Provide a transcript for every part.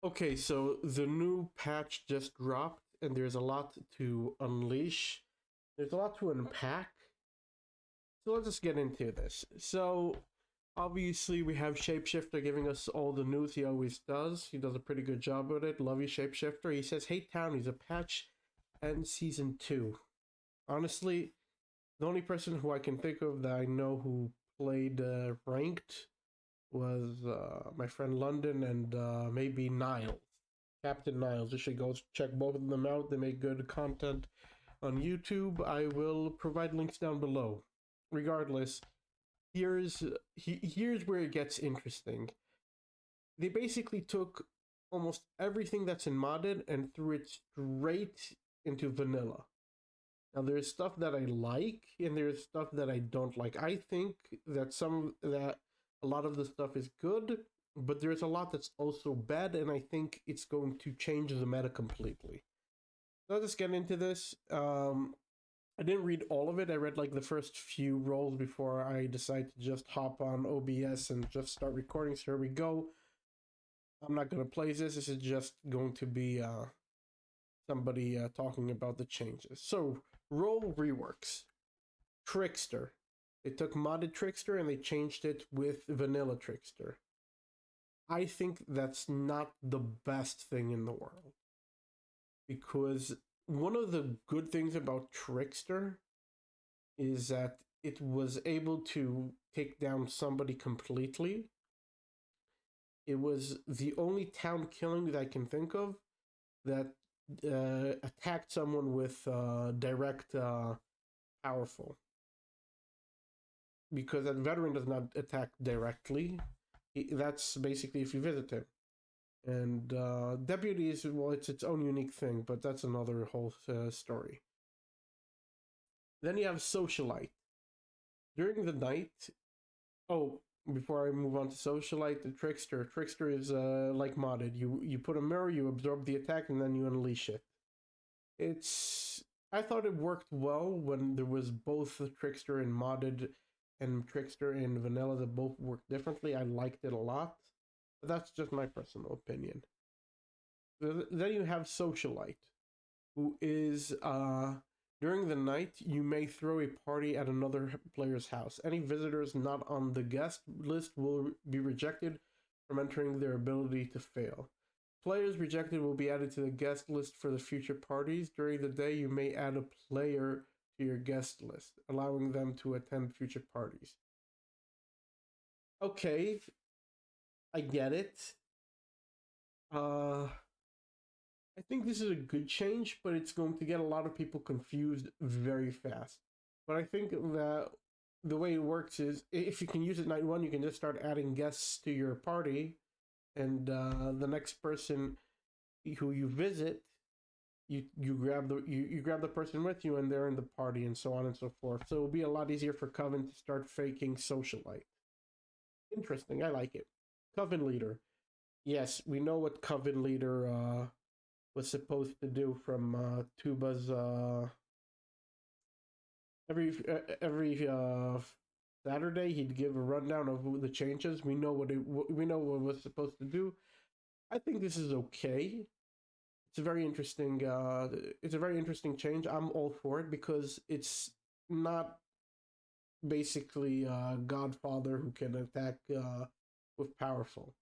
Okay, so the new patch just dropped, and there's a lot to unleash. There's a lot to unpack. So let's just get into this. So, obviously, we have Shapeshifter giving us all the news he always does. He does a pretty good job with it. Love you, Shapeshifter. He says, "Hey, Townies, a patch and season 2." Honestly, the only person who I can think of that I know who played ranked was my friend London and maybe Niles. Captain Niles. You should go check both of them out. They make good content on YouTube. I will provide links down below. Regardless, here's where it gets interesting. They basically took almost everything that's in modded and threw it straight into vanilla. Now there's stuff that I like and there's stuff that I don't like. I think that a lot of the stuff is good, but there's a lot that's also bad, and I think it's going to change the meta completely. So let's get into this. I didn't read all of it. I read like the first few roles before I decided to just hop on OBS and just start recording. So here we go. I'm not gonna play this. This is just going to be somebody talking about the changes. So role reworks. Trickster. They took modded Trickster and they changed it with vanilla Trickster. I think that's not the best thing in the world. Because one of the good things about Trickster is that it was able to take down somebody completely. It was the only town killing that I can think of that attacked someone with direct powerful. Because a veteran does not attack directly. That's basically if you visit him. And deputies, well, it's its own unique thing, but that's another whole story. Then you have socialite. During the night, oh, before I move on to socialite, the trickster. Trickster is like modded. You put a mirror, you absorb the attack, and then you unleash it. I thought it worked well when there was both the trickster and modded and trickster and vanilla that both worked differently. I liked it a lot. But that's just my personal opinion. Then you have socialite, who is during the night you may throw a party at another player's house. Any visitors not on the guest list will be rejected from entering their ability to fail. Players rejected will be added to the guest list for the future parties. During the day, you may add a player to your guest list, allowing them to attend future parties. Okay, I get it. I think this is a good change, but it's going to get a lot of people confused very fast. But I think that the way it works is if you can use it night one, you can just start adding guests to your party, and the next person who you visit, you grab the person with you, and they're in the party, and so on and so forth. So it'll be a lot easier for Coven to start faking socialite. Interesting, I like it. Coven leader. Yes, we know what Coven leader was supposed to do from Tuba's every Saturday he'd give a rundown of the changes. We know what it was supposed to do. I think this is okay. It's a very interesting change. I'm all for it because it's not basically Godfather who can attack with powerful.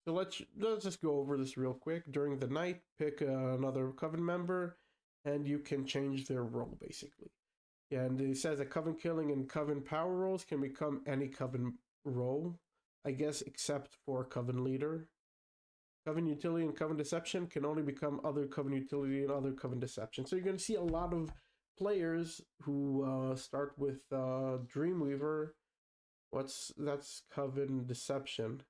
So let's just go over this real quick. During the night, pick another Coven member, and you can change their role, basically. And it says that Coven killing and Coven power roles can become any Coven role, I guess, except for Coven leader. Coven utility and Coven deception can only become other Coven utility and other Coven deception. So you're going to see a lot of players who start with Dreamweaver. That's Coven deception.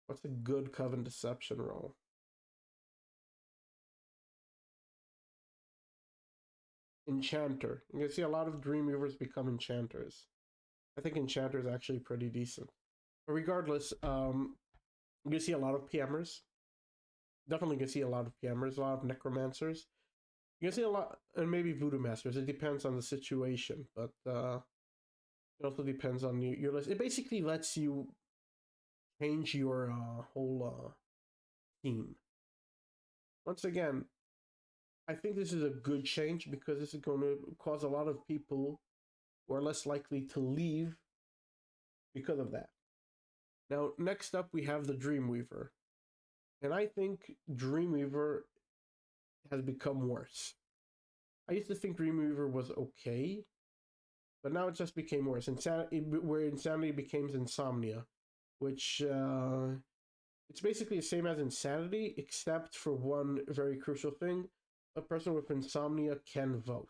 What's a good Coven deception role? Enchanter. You can see a lot of Dreamweavers become enchanters. I think enchanter is actually pretty decent. But regardless, you can see a lot of PMers. Definitely can see a lot of PMers, a lot of necromancers. You can see a lot, and maybe voodoo masters. It depends on the situation, but it also depends on your list. It basically lets you change your whole team. Once again, I think this is a good change because this is going to cause a lot of people who are less likely to leave because of that. Now, next up, we have the Dreamweaver. And I think Dreamweaver has become worse. I used to think Dreamweaver was okay, but now it just became worse. Where Insanity becomes Insomnia, which it's basically the same as Insanity, except for one very crucial thing. A person with Insomnia can vote.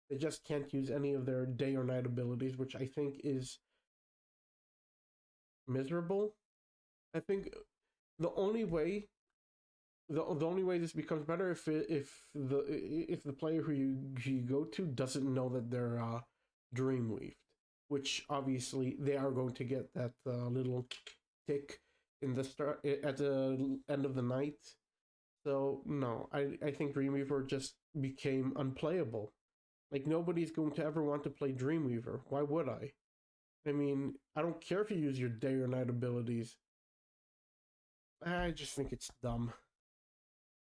They just can't use any of their day or night abilities, which I think is miserable. I think the only way this becomes better if the player who you go to doesn't know that they're dreamweaved, which obviously they are going to get that little tick in the start at the end of the night. So no, I think Dreamweaver just became unplayable. Like, nobody's going to ever want to play Dreamweaver. Why would I? I mean, I don't care if you use your day or night abilities. I just think it's dumb.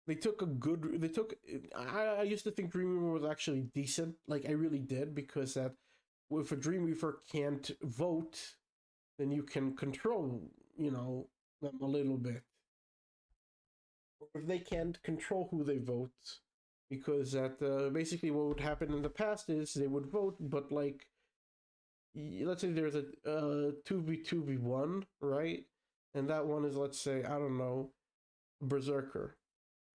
I used to think Dreamweaver was actually decent. Like, I really did, because that if a Dreamweaver can't vote, then you can control, them a little bit. Or if they can't control who they vote, because that basically what would happen in the past is they would vote, but like, let's say there's a 2v1, right? And that one is, let's say, I don't know, Berserker.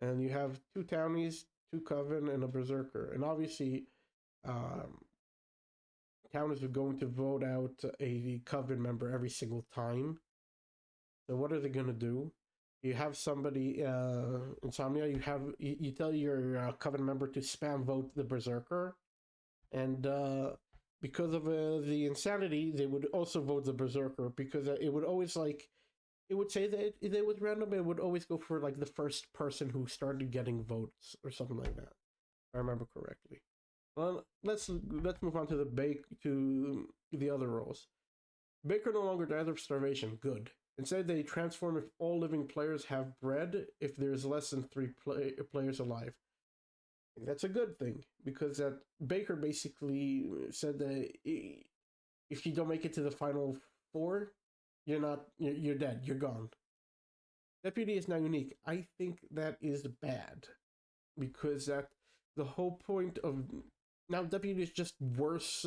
And you have 2 townies, 2 coven, and a Berserker. And obviously, townies are going to vote out a coven member every single time. So what are they going to do? You have somebody, Insomnia, you tell your coven member to spam vote the Berserker. And because of the Insanity, they would also vote the Berserker, because it would always, like, it would say that it was random, it would always go for, like, the first person who started getting votes, or something like that, if I remember correctly. Well, let's move on to the other roles. Baker no longer dies of starvation. Good. Instead, they transform if all living players have bread if there's less than 3 players alive. That's a good thing, because that Baker basically said that if you don't make it to the final 4, you're dead, you're gone. Deputy is now unique. I think that is bad, because that the whole point of now Deputy is just worse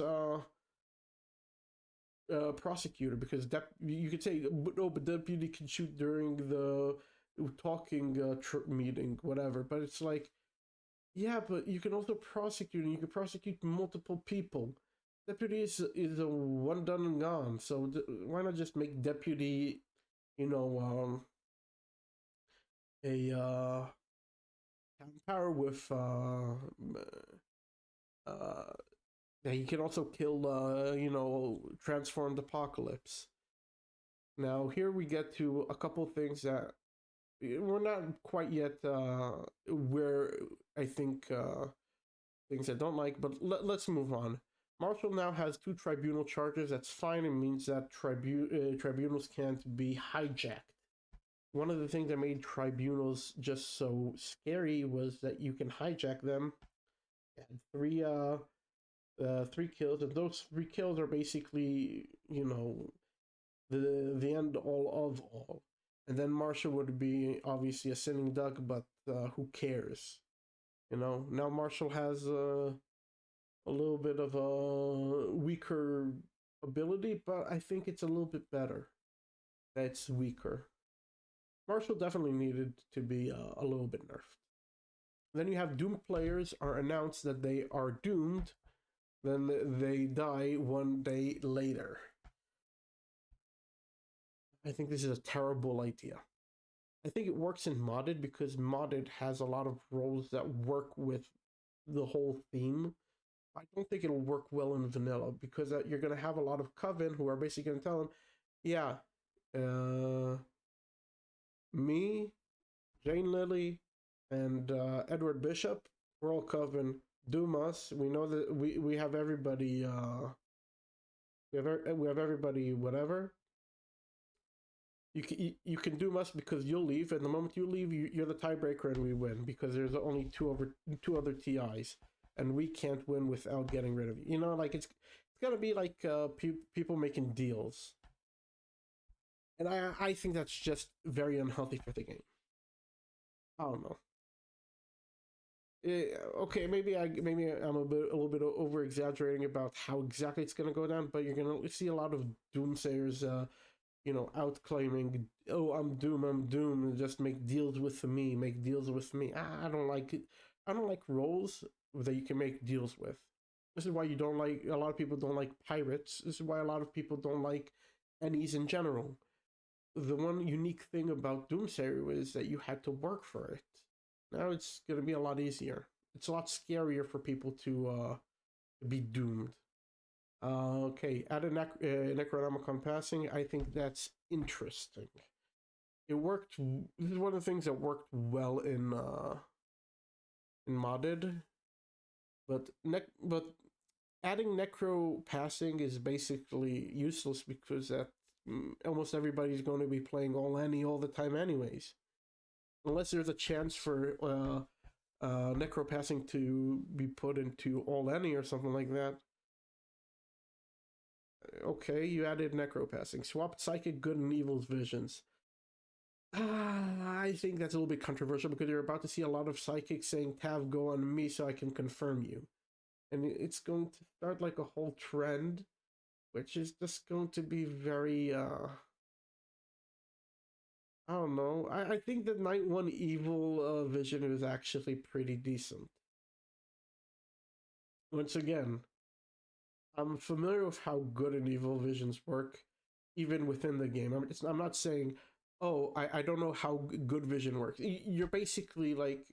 prosecutor, because you could say, but Deputy can shoot during the talking meeting, whatever, but it's like, yeah, but you can also prosecute, and you can prosecute multiple people. Deputy is a one done and gone, so why not just make Deputy, a power with he can also kill transformed Apocalypse. Now here we get to a couple things that we're not quite yet where I think things I don't like, but let's move on. Marshall now has 2 tribunal charges. That's fine. It means that tribunals can't be hijacked. One of the things that made tribunals just so scary was that you can hijack them. 3 kills, and those 3 kills are basically, the end all of all. And then Marshall would be obviously a sitting duck, but who cares? Now Marshall has a little bit of a weaker ability, but I think it's a little bit better that it's weaker. Marshall definitely needed to be a little bit nerfed. Then you have Doom players are announced that they are doomed, then they die 1 day later. I think this is a terrible idea. I think it works in modded, because modded has a lot of roles that work with the whole theme. I don't think it'll work well in vanilla, because you're going to have a lot of coven who are basically going to tell them, yeah, me, Jane Lilly, and Edward Bishop, we're all coven. Doom us. We know that we have everybody. We have everybody. Whatever. You can doom us because you'll leave, and the moment you leave, you're the tiebreaker and we win because there's only two other TIs, and we can't win without getting rid of you. You know, like it's gonna be like people making deals, and I think that's just very unhealthy for the game. I don't know. Okay, maybe I'm a little bit over exaggerating about how exactly it's gonna go down, but you're gonna see a lot of doomsayers, out claiming, "Oh, I'm Doom," and just make deals with me, make deals with me. I don't like it. I don't like roles that you can make deals with. This is why you don't like a lot of people don't like pirates. This is why a lot of people don't like NEs in general. The one unique thing about Doomsayer is that you had to work for it. Now it's going to be a lot easier. It's a lot scarier for people to be doomed. Okay, add a Necronomicon passing. I think that's interesting. It worked. This is one of the things that worked well in modded, but adding Necro passing is basically useless because that almost everybody's going to be playing all any all the time anyways. Unless there's a chance for Necro passing to be put into all any or something like that. Okay, you added Necro passing. Swapped Psychic Good and Evil's visions. I think that's a little bit controversial because you're about to see a lot of psychics saying, "Tav, go on me so I can confirm you." And it's going to start like a whole trend, which is just going to be very, I don't know. I think that Night 1 Evil vision is actually pretty decent. Once again, I'm familiar with how good and evil visions work, even within the game. I'm not saying, oh, I don't know how good vision works. You're basically like,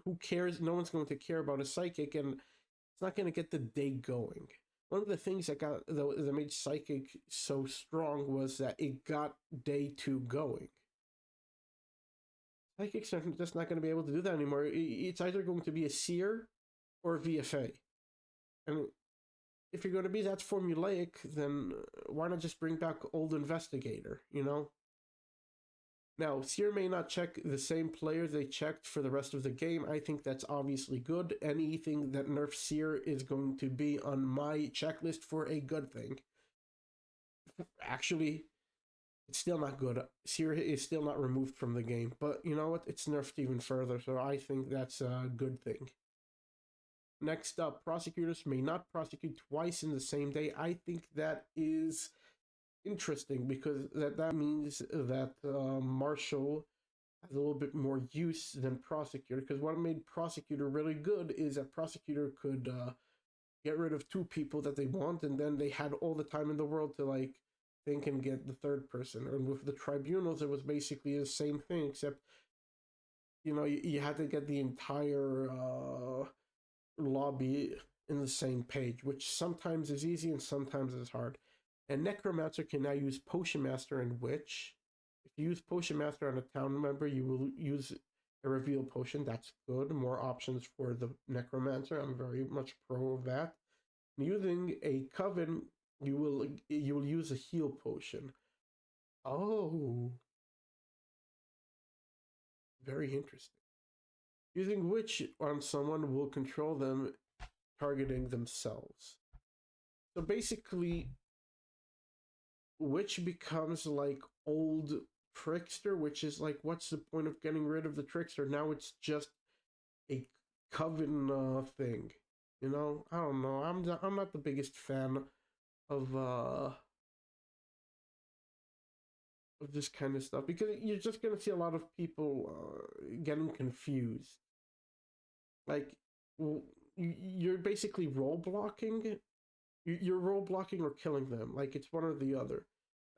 who cares? No one's going to care about a psychic, and it's not going to get the day going. One of the things that made Psychic so strong was that it got day 2 going. Psychics are just not going to be able to do that anymore. It's either going to be a seer or a VFA. And if you're going to be that formulaic, then why not just bring back Old Investigator, you know? Now, Seer may not check the same players they checked for the rest of the game. I think that's obviously good. Anything that nerfs Seer is going to be on my checklist for a good thing. Actually, it's still not good. Seer is still not removed from the game. But you know what? It's nerfed even further, so I think that's a good thing. Next up, prosecutors may not prosecute twice in the same day. I think that is interesting because that means that Marshal has a little bit more use than Prosecutor, because what made Prosecutor really good is that Prosecutor could get rid of 2 people that they want, and then they had all the time in the world to like think and get the 3rd person. And with the tribunals, it was basically the same thing, except you had to get the entire lobby in the same page, which sometimes is easy and sometimes is hard. And Necromancer can now use Potion Master and Witch. If you use Potion Master on a town member, you will use a reveal potion. That's good. More options for the Necromancer. I'm very much pro of that. Using a Coven, you will use a heal potion. Oh, very interesting. Using Witch on someone will control them, targeting themselves. So basically, Witch becomes like old Trickster, which is like, what's the point of getting rid of the Trickster? Now it's just a Coven thing. I don't know. I'm not the biggest fan of this kind of stuff because you're just gonna see a lot of people getting confused. Like, you're basically role blocking. You're role blocking or killing them. Like, it's one or the other.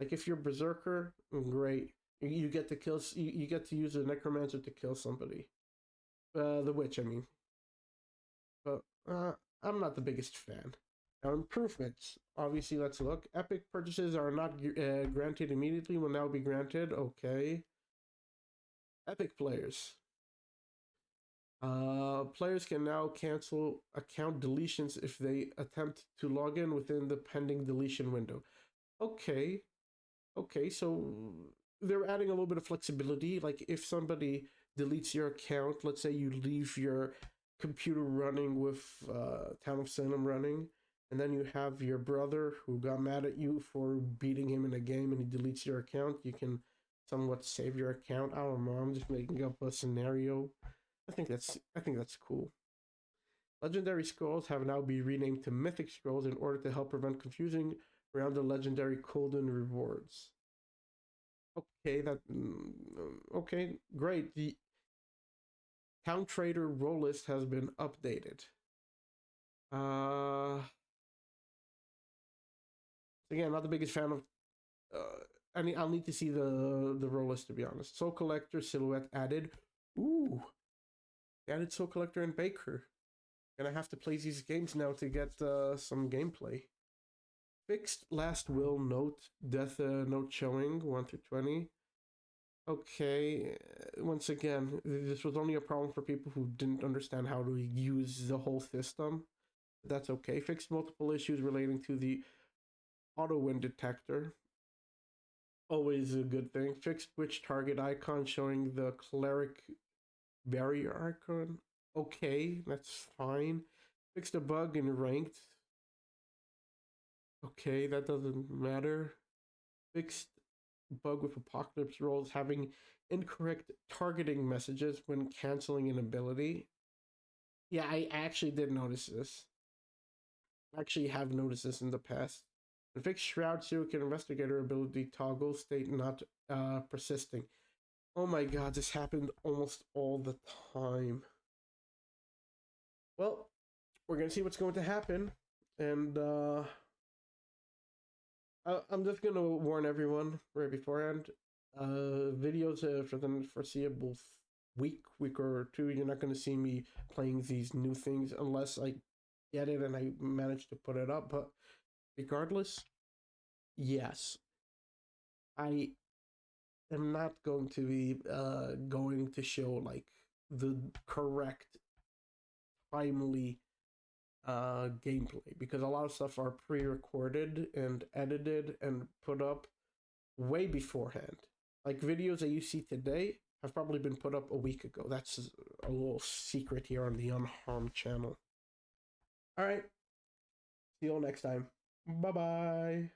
Like, if you're Berserker, great. You get to kill. You get to use a Necromancer to kill somebody. The Witch, I mean. But I'm not the biggest fan. Now, improvements. Obviously, let's look. Epic purchases are not granted immediately. Will now be granted. Okay. Epic players. Players can now cancel account deletions if they attempt to log in within the pending deletion window. Okay. Okay, so they're adding a little bit of flexibility. Like if somebody deletes your account, let's say you leave your computer running with Town of Salem running, and then you have your brother who got mad at you for beating him in a game and he deletes your account, you can somewhat save your account. I don't know, I'm just making up a scenario. I think that's cool. Legendary scrolls have now been renamed to mythic scrolls in order to help prevent confusing around the legendary golden rewards. Okay, okay, great. The town trader role list has been updated. Uh, again, not the biggest fan of. I'll need to see the role list to be honest. Soul Collector silhouette added. Ooh, they added Soul Collector and Baker. Gonna have to play these games now to get some gameplay. Fixed last will note death note showing 1 through 20. Okay, once again, this was only a problem for people who didn't understand how to use the whole system. That's okay. Fixed multiple issues relating to the auto win detector. Always a good thing. Fixed witch target icon showing the cleric barrier icon. Okay, that's fine. Fixed a bug in ranked. Okay, that doesn't matter. Fixed bug with apocalypse rolls having incorrect targeting messages when canceling an ability. Yeah, I actually did notice this. I actually have noticed this in the past. And fixed shroud serial investigator ability toggle state not persisting. Oh my god, this happened almost all the time. Well, we're gonna see what's going to happen, and I'm just gonna warn everyone right beforehand. Videos for the foreseeable week or two, you're not gonna see me playing these new things unless I get it and I manage to put it up. But regardless, yes, I am not going to be going to show like the correct timely gameplay because a lot of stuff are pre-recorded and edited and put up way beforehand. Like videos that you see today have probably been put up a week ago. That's a little secret here on the Unharmed channel. All right, see you all next time. Bye bye.